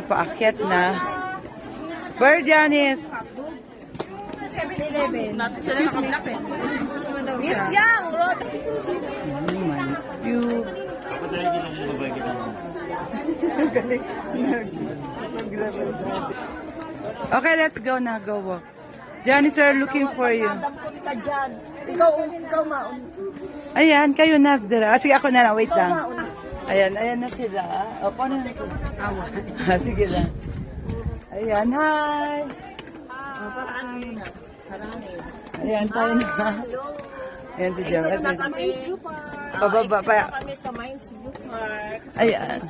paakyat na. Where, Janice? 7-Eleven. Miss Yang, Rod. Mines View. Okay, let's go na. Go walk. Janice, we're looking for you. Punta dyan. Ikaw maun. Ayan, kayo na. Sige, ako na lang. Wait lang. Ayan, ayan na sila. O, paano na sila? Sige lang. Ayan, hi. Ayan, tayo na. Ayan si Jam. Sa Mines View Park. Pababa pa. Kami sa Mines View Park. Ayan.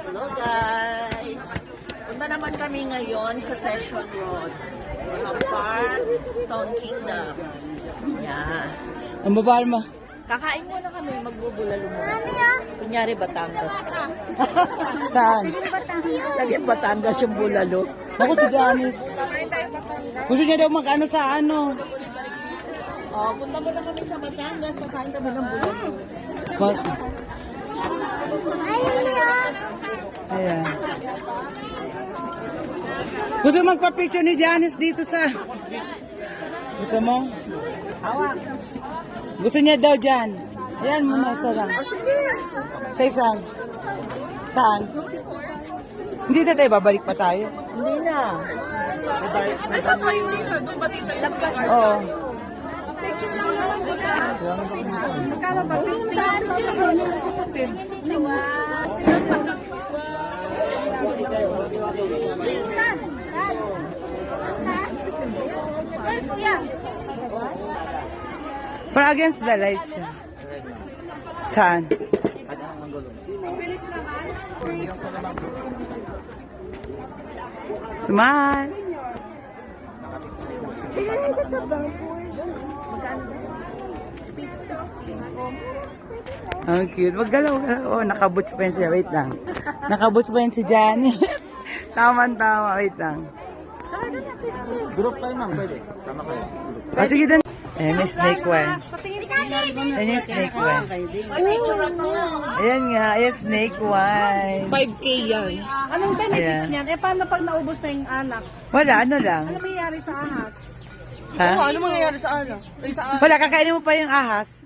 Hello guys. Punta naman kami ngayon sa Session Road. Park, Stone Kingdom. Yan. Ang babal mo. Kakain muna kami, magbubulalo muna. Kunyari Batangas. Saan? Saging Batangas yung bulalo. Ako si Janice. Gusto niya daw mag-ano sa ano. Oh, punta muna kami sa Batangas, kakain kami ng bulalo. Ayan. Gusto magpa-picture ni Janice dito sa... Gusto mo? Hawak. Gusto niya daw dyan. Ayan mo na, isa lang. Sa isang. Saan? Hindi na tayo, babalik pa tayo. Hindi na. Ay, saan kayo dito? Doon ba dito? Oo. Picture lang naman dito. Magkano ba? Pero against the light siya. Saan? Smile. Ang cute. Maggalaw. Oh, nakaboots pa yun siya. Wait lang. Nakaboots pa yun si Johnny. Tama-tama. Wait lang. Group tayo ma'am, pwede. Sama kayo. Oh, sige doon. Ayan yung snake one. Ayan yung snake one. Ayan nga. Ayan snake one. 5K yan. Anong benefits Ayan. niyan? Eh, paano pag naubos na yung anak? Wala. Ano lang? Ano mangyayari sa ahas? Ha? Ano mangyayari sa ano? Wala. Kakainin mo pa yung ahas.